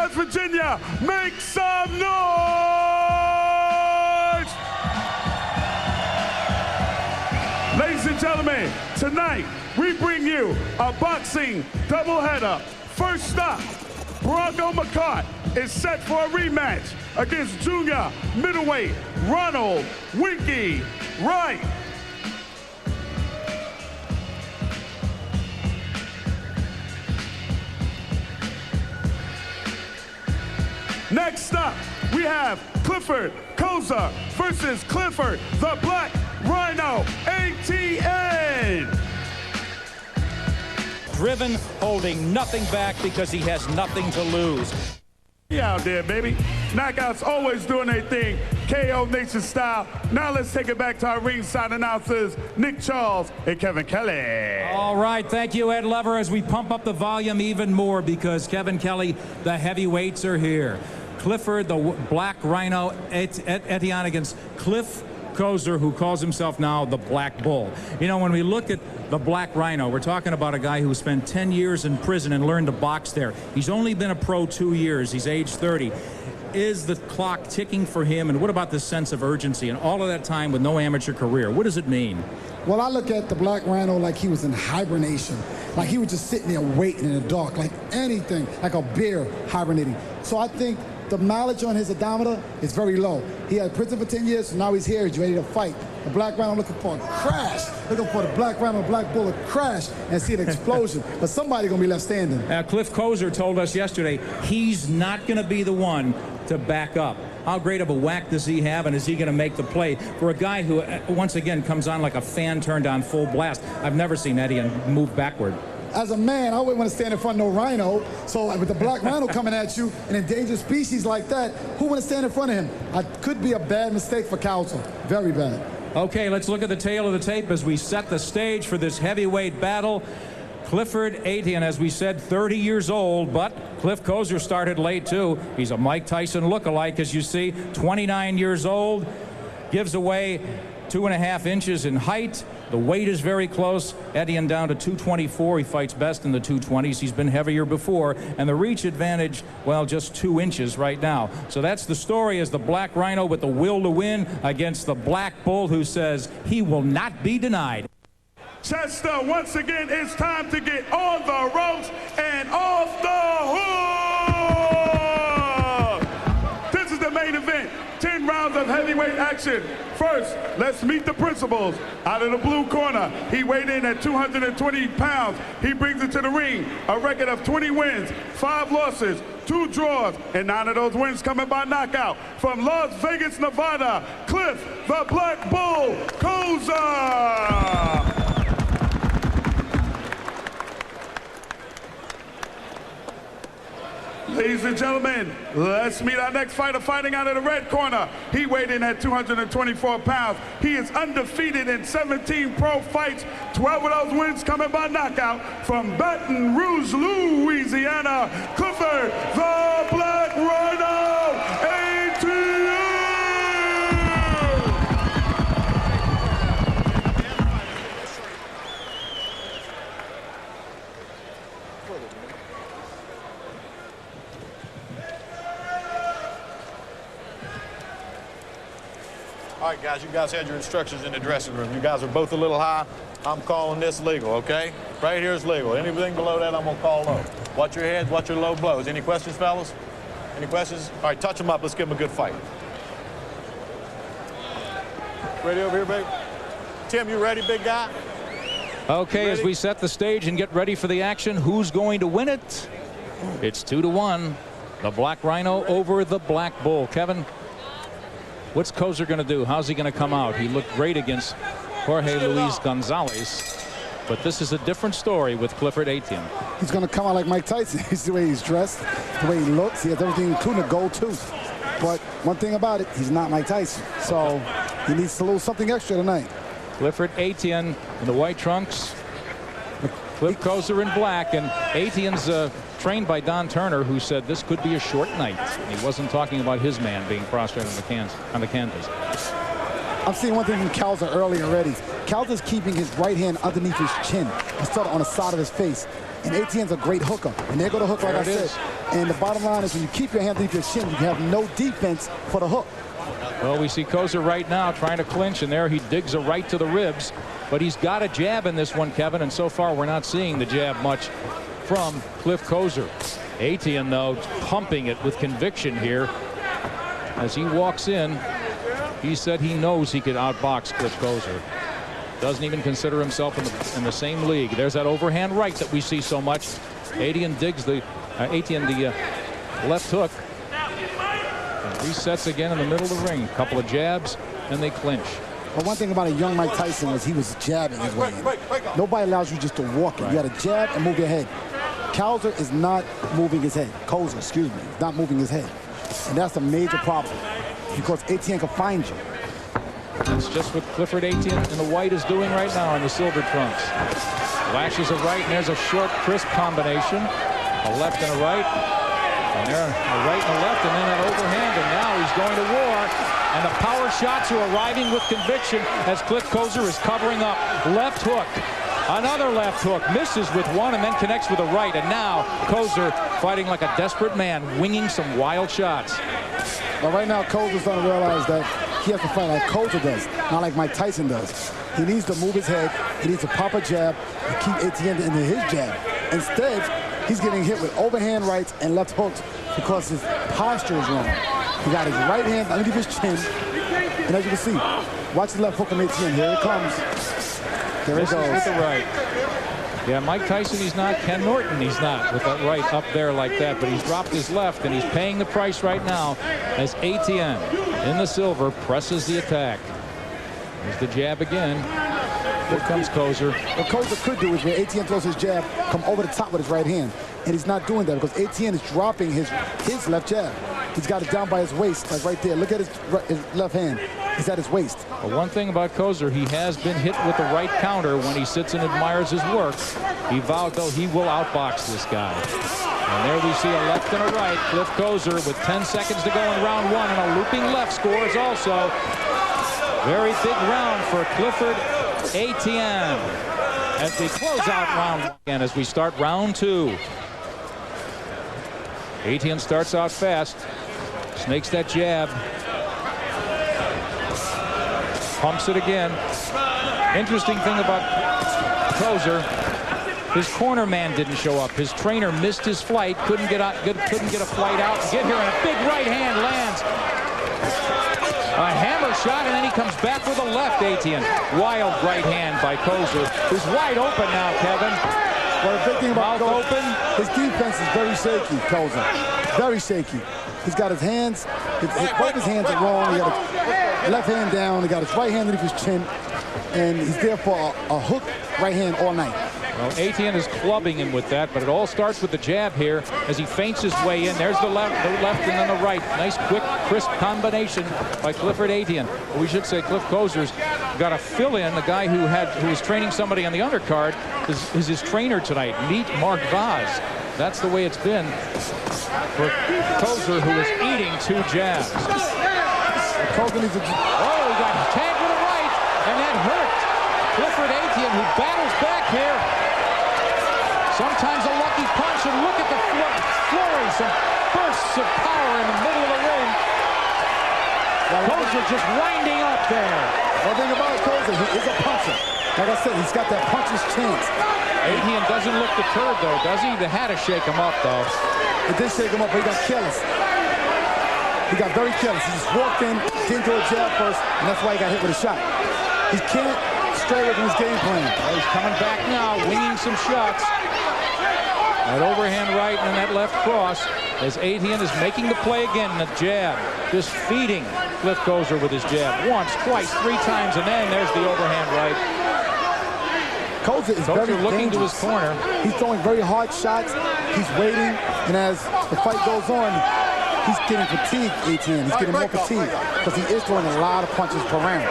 West Virginia, make some noise! Ladies and gentlemen, tonight we bring you a boxing doubleheader. First up, Bronco McCart is set for a rematch against junior middleweight Ronald Winky Wright. Next up, we have Clifford Couser versus Clifford the Black Rhino, Ettienne. Driven, holding nothing back because he has nothing to lose. Yeah, out there, baby. Knockouts always doing their thing, KO Nation style. Now let's take it back to our ringside announcers, Nick Charles and Kevin Kelly. All right, thank you, Ed Lover, as we pump up the volume even more because Kevin Kelly, the heavyweights are here. Clifford, the Black Rhino, Ettienne against Cliff Couser, who calls himself now the Black Bull. You know, when we look at the Black Rhino, we're talking about a guy who spent 10 years in prison and learned to box there. He's only been a pro 2 years. He's age 30. Is the clock ticking for him? And what about this sense of urgency and all of that time with no amateur career? What does it mean? Well, I look at the Black Rhino like he was in hibernation. Like he was just sitting there waiting in the dark, like anything, like a bear hibernating. So I think the mileage on his odometer is very low. He had prison for 10 years, so now he's here, he's ready to fight. The Black Rhino looking for a crash, looking for the Black Rhino, Black Bull to crash and see an explosion. But somebody's gonna be left standing. Cliff Couser told us yesterday he's not gonna be the one to back up. How great of a whack does he have, and is he gonna make the play for a guy who, once again, comes on like a fan turned on full blast? I've never seen Ettienne move backward. As a man, I wouldn't want to stand in front of no rhino. So with the Black Rhino coming at you, an endangered species like that, who want to stand in front of him? Could be a bad mistake for Couser. Very bad. Okay, let's look at the tail of the tape as we set the stage for this heavyweight battle. Clifford Ettienne, as we said, 30 years old, but Cliff Couser started late too. He's a Mike Tyson look-alike, as you see, 29 years old, gives away 2.5 inches in height. The weight is very close. Ettienne down to 224. He fights best in the 220s. He's been heavier before. And the reach advantage, well, just 2 inches right now. So that's the story, as the Black Rhino with the will to win against the Black Bull, who says he will not be denied. Chester, once again, it's time to get on the ropes and off the hook. This is the main event. 10 rounds of heavyweight action. First, let's meet the principals. Out of the blue corner, he weighed in at 220 pounds. He brings it to the ring. A record of 20 wins, 5 losses, 2 draws, and 9 of those wins coming by knockout. From Las Vegas, Nevada, Cliff the Black Bull Couser. Ladies and gentlemen, let's meet our next fighter fighting out of the red corner. He weighed in at 224 pounds. He is undefeated in 17 pro fights, 12 of those wins coming by knockout. From Baton Rouge, Louisiana, Clifford the Black Rhino, Ettienne. All right, guys, you guys had your instructions in the dressing room. You guys are both a little high. I'm calling this legal, okay? Right here is legal. Anything below that, I'm going to call low. Watch your heads, watch your low blows. Any questions, fellas? Any questions? All right, touch them up. Let's give them a good fight. Ready over here, baby? Tim, you ready, big guy? Okay, as we set the stage and get ready for the action, who's going to win it? It's 2-1. The Black Rhino over the Black Bull. Kevin, what's Couser going to do? How's he going to come out? He looked great against Jorge Luis Gonzalez. But this is a different story with Clifford Ettienne. He's going to come out like Mike Tyson. It's the way he's dressed, the way he looks. He has everything, including a gold tooth. But one thing about it, he's not Mike Tyson. So he needs to lose something extra tonight. Clifford Ettienne in the white trunks. Cliff Couser in black. And Etienne's trained by Don Turner, who said this could be a short night. He wasn't talking about his man being prostrate on the canvas. I'm seeing one thing from Couser early already. Couser's keeping his right hand underneath his chin instead of on the side of his face. And Etienne's a great hooker. And there go the hook, like I said. And the bottom line is when you keep your hand underneath your chin, you have no defense for the hook. Well, we see Couser right now trying to clinch, and there he digs a right to the ribs. But he's got a jab in this one, Kevin, and so far we're not seeing the jab much from Cliff Couser. Ettienne, though, pumping it with conviction here. As he walks in, he said he knows he could outbox Cliff Couser. Doesn't even consider himself in the same league. There's that overhand right that we see so much. Ettienne digs the left hook. And resets again in the middle of the ring. A couple of jabs, and they clinch. But one thing about a young Mike Tyson was he was jabbing his way in. Nobody allows you just to walk it. Right. You got to jab and move your head. Couser is not moving his head. Couser, excuse me, is not moving his head. And that's a major problem because Ettienne can find you. That's just what Clifford Ettienne in the white is doing right now in the silver trunks. Lashes a right, and there's a short, crisp combination. A left and a right. And there, a right and a left, and then that overhand, and now he's going to war. And the power shots are arriving with conviction as Cliff Couser is covering up. Left hook. Another left hook. Misses with one and then connects with a right. And now Couser fighting like a desperate man, winging some wild shots. But right now, Couser's starting to realize that he has to fight like Couser does, not like Mike Tyson does. He needs to move his head. He needs to pop a jab and keep Ettienne into his jab. Instead, he's getting hit with overhand rights and left hooks because his posture is wrong. He got his right hand underneath his chin. And as you can see, watch the left hook from Ettienne. Here it comes. There it goes. With the right. Yeah, Mike Tyson, he's not. Ken Norton, he's not with that right up there like that. But he's dropped his left, and he's paying the price right now as Ettienne in the silver presses the attack. There's the jab again. Here comes Couser. What Couser could do is when Ettienne throws his jab, come over the top with his right hand. And he's not doing that because Ettienne is dropping his left jab. He's got it down by his waist, like right there. Look at his left hand. He's at his waist. Well, one thing about Couser, he has been hit with the right counter when he sits and admires his work. He vowed, though, he will outbox this guy. And there we see a left and a right. Cliff Couser with 10 seconds to go in round one, and a looping left scores also. Very big round for Clifford Ettienne as we close out round one again as we start round two. Ettienne starts out fast, snakes that jab, pumps it again. Interesting thing about Couser, his corner man didn't show up. His trainer missed his flight, couldn't get a flight out, get here, and a big right hand lands. A hammer shot, and then he comes back with a left. Ettienne, wild right hand by Couser, who's wide open now, Kevin. Well, the big thing about Couser, his defense is very shaky, Couser. Very shaky. He's got his hands, both his hands are wrong. He got his left hand down, he got his right hand underneath his chin, and he's there for a hook right hand all night. Well, Ettienne is clubbing him with that, but it all starts with the jab here as he feints his way in. There's the left and then the right. Nice, quick, crisp combination by Clifford Ettienne. We should say Cliff Couser's got to fill in the guy who was training somebody on the undercard is his trainer tonight. Meet Mark Vaz. That's the way it's been for Couser, who is eating two jabs. Couser needs a... Oh, he got tagged with a right, and that hurt Clifford Ettienne, who battles back here. Sometimes a lucky punch, and look at the flurry, some bursts of power in the middle of the ring. Couser just winding up there. One thing about Couser, he is a puncher. Like I said, he's got that puncher's chance. Ettienne doesn't look deterred, though, does he? They had to shake him up, though. It did shake him up, but he got careless. He got very careless. He just walked in, came to a jab first, and that's why he got hit with a shot. He can't stray away from his game plan. Well, he's coming back now, winging some shots. That overhand right and that left cross as Ettienne is making the play again. The jab, just feeding Cliff Couser with his jab. Once, twice, three times, and then there's the overhand right. Couser is very looking dangerous. to his corner. He's throwing very hard shots. He's waiting, and as the fight goes on, he's getting fatigued, Ettienne. He's getting more fatigued because he is throwing a lot of punches per round.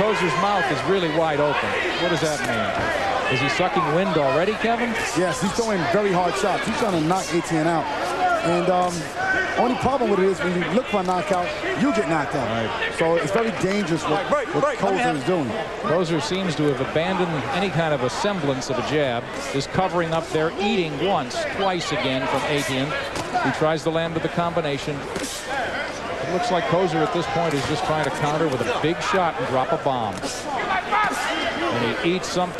Couser's mouth is really wide open. What does that mean? Is he sucking wind already, Kevin? Yes, he's throwing very hard shots. He's trying to knock Ettienne out. And only problem with it is when you look for a knockout, you get knocked out. Right. So it's very dangerous what Couser is doing. Couser seems to have abandoned any kind of a semblance of a jab. Is covering up there, eating once, twice again from Ettienne. He tries to land with the combination. It looks like Couser at this point is just trying to counter with a big shot and drop a bomb. And he eats some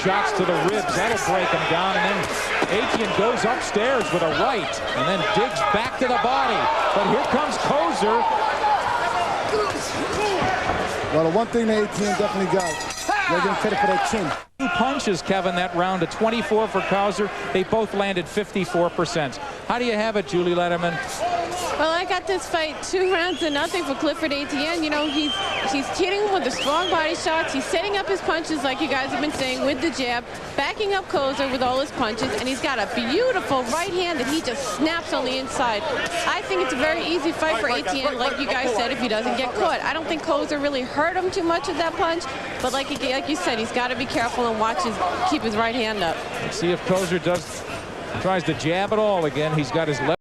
shots to the ribs. That'll break him down. And then Ettienne goes upstairs with a right and then digs back to the body. But here comes Couser. Well, the one thing that Ettienne definitely got, they're getting credit for that chin. 2 punches, Kevin, that round. A 24 for Couser. They both landed 54%. How do you have it, Julie Letterman? Well, I got this fight 2 rounds to nothing for Clifford Ettienne. You know, he's hitting him with the strong body shots. He's setting up his punches, like you guys have been saying, with the jab, backing up Couser with all his punches, and he's got a beautiful right hand that he just snaps on the inside. I think it's a very easy fight for Ettienne, like you guys said, if he doesn't get caught. I don't think Couser really hurt him too much with that punch, but like you said, he's got to be careful and keep his right hand up. Let's see if Couser tries to jab it all again. He's got his left.